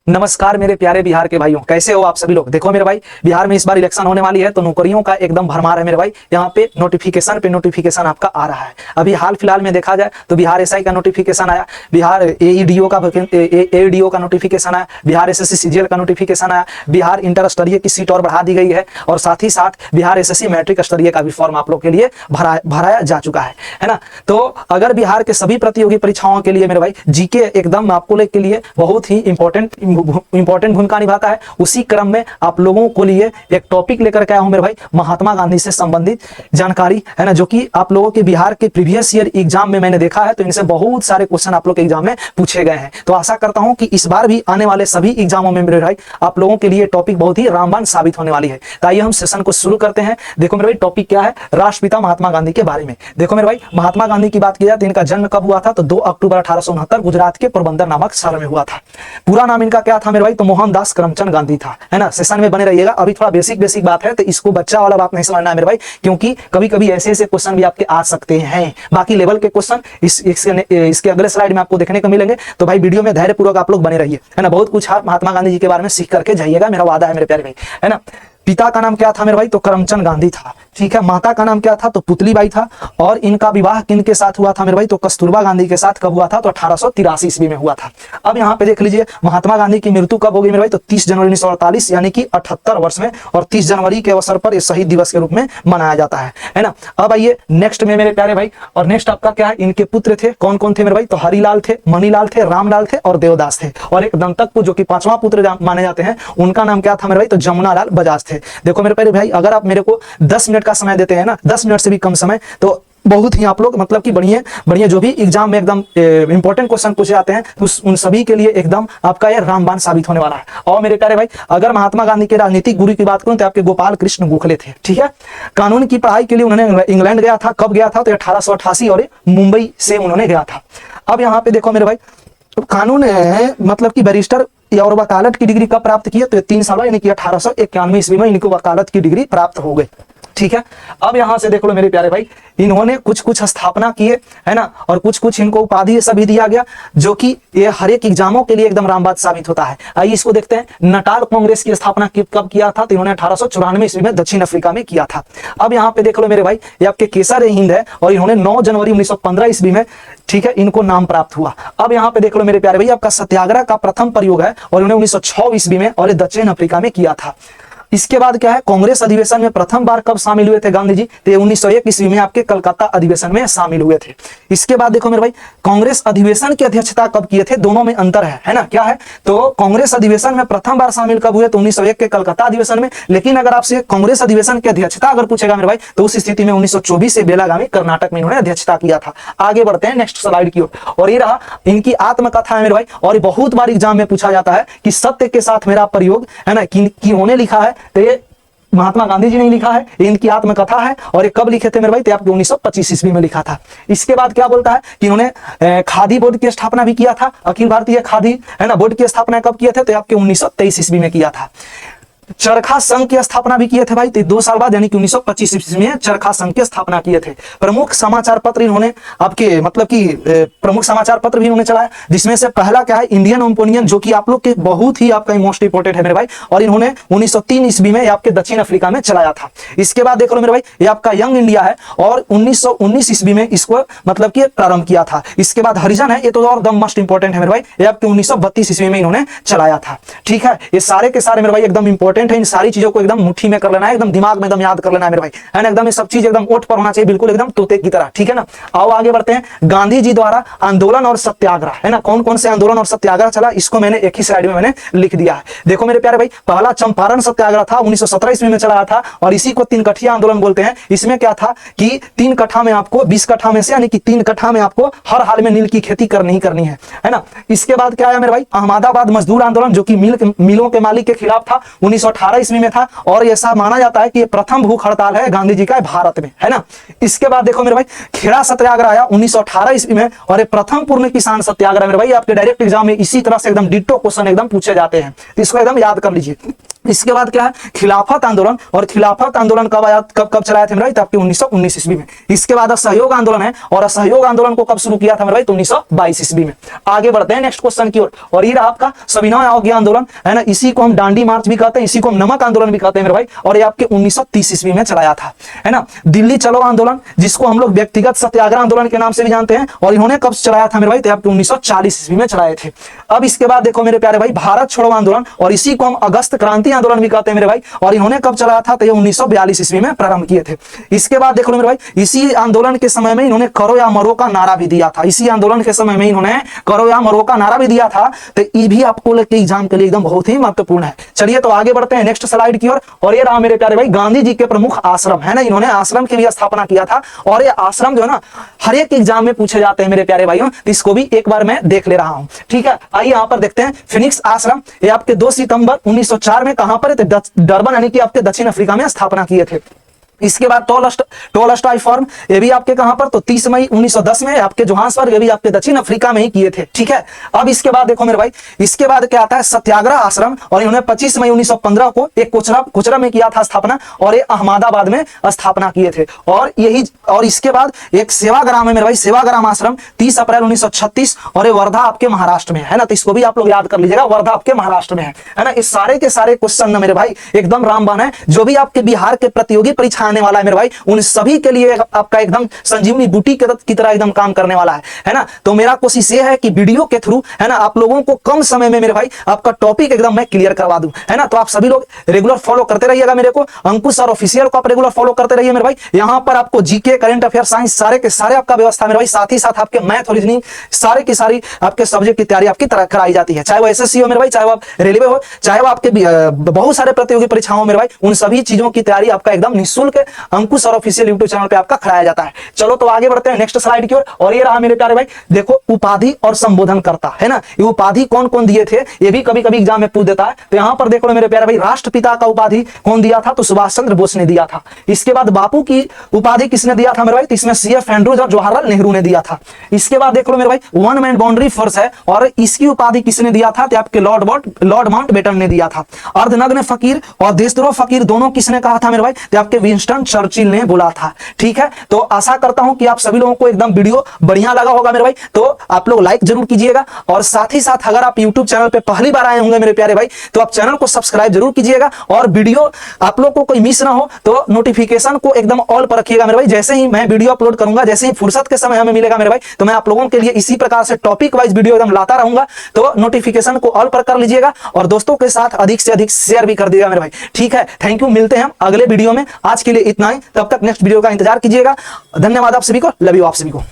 नमस्कार मेरे प्यारे बिहार के भाइयों, कैसे हो आप सभी लोग। देखो मेरे भाई, बिहार में इस बार इलेक्शन होने वाली है तो नौकरियों का एकदम भरमार है मेरे भाई। यहाँ पे नोटिफिकेशन आपका आ रहा है। अभी हाल फिलहाल में देखा जाए तो बिहार एसआई का नोटिफिकेशन आया, बिहार एईडीओ का नोटिफिकेशन आया, बिहार एसएससी सीजीएल का नोटिफिकेशन आया, बिहार इंटर स्तरीय की सीट और बढ़ा दी गई है और साथ ही साथ बिहार एसएससी मैट्रिक स्तरीय का भी फॉर्म आप लोग के लिए भराया जा चुका है ना। तो अगर बिहार के सभी प्रतियोगी परीक्षाओं के लिए मेरे भाई जीके एकदम आपको के लिए बहुत ही इंपॉर्टेंट भूमिका निभाता है। उसी क्रम में आप लोगों को लिए एक टॉपिक लेकर के आया हूं मेरे भाई, महात्मा गांधी से संबंधित जानकारी है ना, जो कि आप लोगों के बिहार के प्रीवियस ईयर एग्जाम में मैंने देखा है तो इनसे बहुत सारे क्वेश्चन आप लोग के एग्जाम में पूछे गए हैं। तो आशा करता हूं कि इस बार भी आने वाले सभी एग्जामों में मेरे भाई आप लोगों के लिए टॉपिक बहुत ही रामबाण साबित होने वाली है। तो आइए हम सेशन को शुरू करते हैं। देखो मेरे भाई, टॉपिक क्या है, राष्ट्रपिता महात्मा गांधी के बारे में। देखो मेरे भाई, महात्मा गांधी की बात की जाए तो इनका जन्म कब हुआ था तो 2 अक्टूबर 1869 गुजरात के पोरबंदर नामक शहर में हुआ था। पूरा नाम इनका क्या था मेरे भाई, तो मोहनदास करमचंद गांधी था, है ना। सेशन में बने रहिएगा। अभी थोड़ा बेसिक बात है तो इसको बच्चा वाला बात नहीं समझना है मेरे भाई, क्योंकि कभी कभी ऐसे क्वेश्चन भी आपके आ सकते हैं। बाकी लेवल के क्वेश्चन इसके अगले स्लाइड में आपको देखने को मिलेंगे। तो भाई वीडियो में धैर्यपूर्वक आप लोग बने रहिए, है ना। बहुत कुछ महात्मा गांधी जी के बारे में सीख करके जाइएगा, मेरा वादा है मेरे प्यारे भाई, है ना। पिता का नाम क्या था मेरे भाई, तो करमचंद गांधी था, ठीक है। माता का नाम क्या था तो पुतलीबाई था। और इनका विवाह किन के साथ हुआ था मेरे भाई, तो कस्तूरबा गांधी के साथ कब हुआ था तो 1883 ईस्वी में हुआ था। अब यहाँ पे देख लीजिए, महात्मा गांधी की मृत्यु कब होगी मेरे भाई, तो 30 जनवरी 1948 यानी कि 78 वर्ष में, और 30 जनवरी के अवसर पर इस शहीद दिवस के रूप में मनाया जाता है ना। अब आइए नेक्स्ट में मेरे प्यारे भाई, और नेक्स्ट आपका क्या है, इनके पुत्र थे, कौन कौन थे मेरे भाई, तो हरिलाल थे, मणिलाल थे, रामलाल थे और देवदास थे। और एक दंतक जो कि 5वां पुत्र माने जाते हैं, उनका नाम क्या था मेरे भाई, तो जमुनालाल बजाज थे। देखो मेरे प्यारे भाई, अगर आप मेरे को 10 मिनट का समय देते हैं ना, 10 मिनट से भी कम समय, तो बहुत ही आप लोग मतलब कि बढ़िया जो भी एग्जाम में एकदम इंपॉर्टेंट क्वेश्चन पूछे जाते हैं तो उन सभी के लिए एकदम आपका यह रामबाण साबित होने वाला है। और मेरे प्यारे भाई, अगर महात्मा गांधी के राजनीतिक गुरु की बात करूं तो आपके गोपाल कृष्ण गोखले थे, ठीक है। कानून की पढ़ाई के लिए उन्होंने इंग्लैंड गया था। कब गया था तो 1888 और मुंबई से उन्होंने गया था। अब यहाँ पे देखो मेरे भाई, कानून मतलब कि बैरिस्टर और वकालत की डिग्री कब प्राप्त की है तो 3 साल यानी कि 1891 ईस्वी में इनको वकालत की डिग्री प्राप्त हो गई, ठीक है। अब यहां से देख लो मेरे प्यारे भाई, इन्होंने कुछ स्थापना किए, है ना, और कुछ इनको उपाधि सभी दिया गया, जो कि ये हर एक एग्जामों के लिए एकदम रामबाण साबित होता है। आइए इसको देखते हैं। नटाल कांग्रेस की स्थापना कब किया था तो इन्होंने 1894 ईस्वी में दक्षिण अफ्रीका में किया था। अब यहाँ पे देख लो मेरे भाई, ये आपके केसर-ए-हिंद है और इन्होंने 9 जनवरी 1915 ईस्वी में, ठीक है, इनको नाम प्राप्त हुआ। अब यहाँ पे देख लो मेरे प्यारे भाई, आपका सत्याग्रह का प्रथम प्रयोग है और इन्होंने 1906 ईस्वी में और दक्षिण अफ्रीका में किया था। इसके बाद क्या है, कांग्रेस अधिवेशन में प्रथम बार कब शामिल हुए थे गांधी जी, तो 1901 ईस्वी में आपके कलकत्ता अधिवेशन में शामिल हुए थे। इसके बाद देखो मेरे भाई, कांग्रेस अधिवेशन की अध्यक्षता कब किए थे, दोनों में अंतर है ना, क्या है, तो कांग्रेस अधिवेशन में प्रथम बार शामिल कब हुए तो 1901 के कलकत्ता अधिवेशन में। लेकिन अगर आपसे कांग्रेस अधिवेशन की अध्यक्षता अगर पूछेगा मेरे भाई, तो उस स्थिति में 1924 से बेलागावी कर्नाटक में इन्होंने अध्यक्षता किया था। आगे बढ़ते हैं नेक्स्ट स्लाइड की ओर, और ये रहा इनकी आत्मकथा है मेरे भाई। और बहुत बार एग्जाम में पूछा जाता है कि सत्य के साथ मेरा प्रयोग, है ना, किन्होंने लिखा है, तो ये महात्मा गांधी जी ने लिखा है, इनकी आत्मकथा है। और ये कब लिखे थे मेरे भाई, तो आपके 1925 ईस्वी में लिखा था। इसके बाद क्या बोलता है कि इन्होंने खादी बोर्ड की स्थापना भी किया था, अखिल भारतीय खादी, है ना, बोर्ड की स्थापना कब किए थे तो आपके 1923 ईस्वी में किया था। चरखा संघ की स्थापना भी किए थे भाई, 2 साल बाद यानी कि 1925 ईस्वी में चरखा संघ की स्थापना किए थे। प्रमुख समाचार पत्र इन्होंने आपके मतलब कि प्रमुख समाचार पत्र भी इन्होंने चलाया, जिसमें से पहला क्या है, इंडियन ओपिनियन, जो कि आप लोग के बहुत ही आपका मोस्ट इंपोर्टेंट है मेरे भाई, और इन्होंने 1903 ईस्वी में आपके दक्षिण अफ्रीका में चलाया था। इसके बाद देख लो मेरे भाई, ये आपका यंग इंडिया है और 1919 ईस्वी में इसको मतलब कि प्रारंभ किया था। इसके बाद हरिजन है, ये तो और दम मोस्ट इंपोर्टेंट है मेरे भाई, ये आपके 1932 ईस्वी में इन्होंने चलाया था, ठीक है। ये सारे के सारे मेरे भाई एकदम इंपॉर्टेंट है। इन सारी चीजों को एकदम मुट्ठी में कर लेना है, एकदम दिमाग में एकदम याद कर लेना है मेरे भाई, है ना। एकदम ये सब चीज एकदम ओठ पर होना चाहिए, बिल्कुल एकदम तोते की तरह, ठीक है ना। आओ आगे बढ़ते हैं। गांधी जी द्वारा आंदोलन और सत्याग्रह, है ना, कौन कौन से आंदोलन और सत्याग्रह चला, इसको मैंने एक ही स्लाइड में मैंने लिख दिया है। देखो मेरे प्यारे भाई, पहला चंपारण सत्याग्रह था, 1917 ईस्वी में चलाया था, और इसी को 3 कठिया आंदोलन बोलते हैं। इसमें क्या था कि 3 कट्ठा में आपको 20 कट्ठा में से यानी कि 3 कट्ठा में आपको हर हाल में नील की खेती करनी ही करनी है ना। इसके बाद क्या आया मेरे भाई, अहमदाबाद मजदूर आंदोलन, जो कि मिलों के मालिक के खिलाफ था, 1918 ईस्वी में था और ऐसा माना जाता है कि ये प्रथम भूख हड़ताल है गांधी जी का भारत में, है ना। इसके बाद देखो मेरे भाई खेड़ा सत्याग्रह आया 1918 ईस्वी में और ये प्रथम पूर्ण किसान सत्याग्रह मेरे भाई आपके डायरेक्ट एग्जाम में इसी तरह से एकदम डिट्टो क्वेश्चन एकदम पूछे जाते हैं, तो इसको एकदम याद कर लीजिए। इसके बाद क्या है खिलाफत आंदोलन, और खिलाफत आंदोलन कब आया, कब चलाया था मेरे भाई, तो आपके 1919 ईस्वी में। इसके बाद असहयोग आंदोलन है और असहयोग आंदोलन को कब शुरू किया था मेरे भाई, तो 1922 ईस्वी में। आगे बढ़ते हैं नेक्स्ट क्वेश्चन की ओर, और ये रहा आपका सविनय अवज्ञा आंदोलन, है ना। इसी को हम डांडी मार्च भी कहते हैं, इसी को हम नमक आंदोलन भी कहते हैं मेरे भाई, और ये आपके 1930 ईस्वी में चलाया था, है ना। दिल्ली चलो आंदोलन, जिसको हम लोग व्यक्तिगत सत्याग्रह आंदोलन के नाम से भी जानते हैं, और इन्होंने कब चलाया था मेरे भाई, तो आपके 1940 ईस्वी में चलाए थे। अब इसके बाद देखो मेरे प्यारे भाई भारत छोड़ो आंदोलन, और इसी को हम अगस्त क्रांति आंदोलन भी कहते हैं मेरे भाई, और इन्होंने कब चलाया था, तो ये 1942 ईस्वी में प्रारंभ किए थे। इसके बाद देखो मेरे भाई इसी आंदोलन के समय में इन्होंने करो या मरो का नारा भी दिया था, इसी आंदोलन के समय में इन्होंने करो या मरो का नारा भी दिया था, तो ये भी आपको एग्जाम के लिए एकदम बहुत ही महत्वपूर्ण है। चलिए तो आगे बढ़ते हैं नेक्स्ट स्लाइड की ओर, और ये रहा मेरे प्यारे भाई गांधी जी के प्रमुख आश्रम, है ना। इन्होंने आश्रम की भी स्थापना किया था, और ये आश्रम जो है ना हर एक एग्जाम में पूछे जाते हैं मेरे प्यारे भाइयों, इसको भी एक बार मैं देख ले रहा हूं, ठीक है। आइए यहाँ पर देखते हैं फिनिक्स आश्रम, ये आपके 2 सितंबर 1904 में कहां पर, डरबन यानी कि आपके दक्षिण अफ्रीका में स्थापना किए थे। इसके बाद टोलस्टॉय फॉर्म, ये भी आपके कहां पर, तो 30 मई 1910 में आपके जोहान्सबर्ग, ये भी आपके दक्षिण अफ्रीका में ही किए थे, ठीक है। अब इसके बाद देखो मेरे भाई इसके बाद क्या आता है सत्याग्रह आश्रम, और इन्होंने 25 मई 1915 को एक कोचरा में किया था स्थापना, और ये अहमदाबाद में स्थापना किए थे। और यही और इसके बाद एक सेवाग्राम है मेरे भाई, सेवाग्राम आश्रम 30 अप्रैल 1936, और ये वर्धा आपके महाराष्ट्र में है ना, तो इसको भी आप लोग याद कर लीजिएगा, वर्धा आपके महाराष्ट्र में है ना। इस सारे के सारे क्वेश्चन ना मेरे भाई एकदम रामबाण है, जो भी आपके बिहार के प्रतियोगी परीक्षा आने वाला है मेरे भाई, उन सभी के लिए आपका एकदम संजीवनी बूटी की तरह एकदम काम करने वाला है ना। तो मेरा कोशिश ये है कि वीडियो के थ्रू, है ना, आप लोगों को कम समय में मेरे भाई आपका टॉपिक एकदम मैं क्लियर करवा दूं, है ना। तो आप सभी लोग रेगुलर फॉलो करते रहिएगा मेरे को, अंकुश सर ऑफिशियल को आप रेगुलर फॉलो करते रहिए मेरे भाई। यहाँ पर आपको जीके, करंट अफेयर, साइंस सारे के सारे आपका व्यवस्था मेरे भाई, साथ ही साथ आपके मैथ और रीजनिंग सारे की सारी आपके सब्जेक्ट की तैयारी आपकी तरह कराई जाती है, चाहे वो एसएससी हो मेरे भाई, चाहे वो रेलवे हो, चाहे वो आपके बहुत सारे प्रतियोगी परीक्षाओं हो मेरे भाई, उन सभी चीजों की तैयारी आपका एकदम निःशुल्क अंकुश ऑफिशियल यूट्यूब चैनल पे आपका कराया जाता है। चलो तो आगे बढ़ते हैं नेक्स्ट स्लाइड की ओर, और ये रहा मेरे प्यारे भाई देखो उपाधि और संबोधन करता, है ना। ये उपाधि कौन कौन दिए थे, ये भी कभी कभी एग्जाम में पूछ देता है। तो यहाँ पर देखो मेरे प्यारे भाई राष्ट्रपिता का उपाधि कौन दिया था, तो सुभाष चंद्र बोस ने दिया था। इसके बाद बापू की उपाधि किसने दिया था मेरे भाई, तो इसमें सीएफ एंड्रूज और जवाहरलाल नेहरू ने दिया था। इसके बाद देख लो मेरे भाई वन मैन बाउंड्री फोर्स है, और इसकी उपाधि किसने दिया था, तो आपके लॉर्ड माउंटबेटन ने दिया था। अर्धनग्न फकीर और देशद्रोह फकीर दोनों किसने कहा था मेरे भाई, तो आपके विंस्टन चर्चिल ने बोला था, ठीक है। तो आशा करता हूं कि आप सभी लोगों को एकदम वीडियो बढ़िया लगा होगा मेरे भाई, तो आप लोग लाइक जरूर कीजिएगा, और साथ ही साथ अगर आप YouTube चैनल पे पहली बार आए होंगे मेरे प्यारे भाई, तो आप चैनल को सब्सक्राइब जरूर कीजिएगा, और वीडियो आप लोग को कोई मिस ना हो तो नोटिफिकेशन को एकदम ऑल पर रखिएगा मेरे भाई। जैसे ही मैं वीडियो अपलोड करूंगा, जैसे ही फुर्सत के समय हमें मिलेगा मेरे भाई, तो मैं आप लोगों के लिए इसी प्रकार से टॉपिक वाइज वीडियो एकदम लाता रहूंगा, तो नोटिफिकेशन को ऑल पर कर लीजिएगा, और दोस्तों के साथ अधिक से अधिक शेयर भी कर दीजिएगा मेरे भाई, ठीक है। थैंक यू, मिलते हैं अगले वीडियो में, आज के लिए इतना ही, तब तक नेक्स्ट वीडियो का इंतजार कीजिएगा। धन्यवाद आप सभी को, लव यू आप सभी को।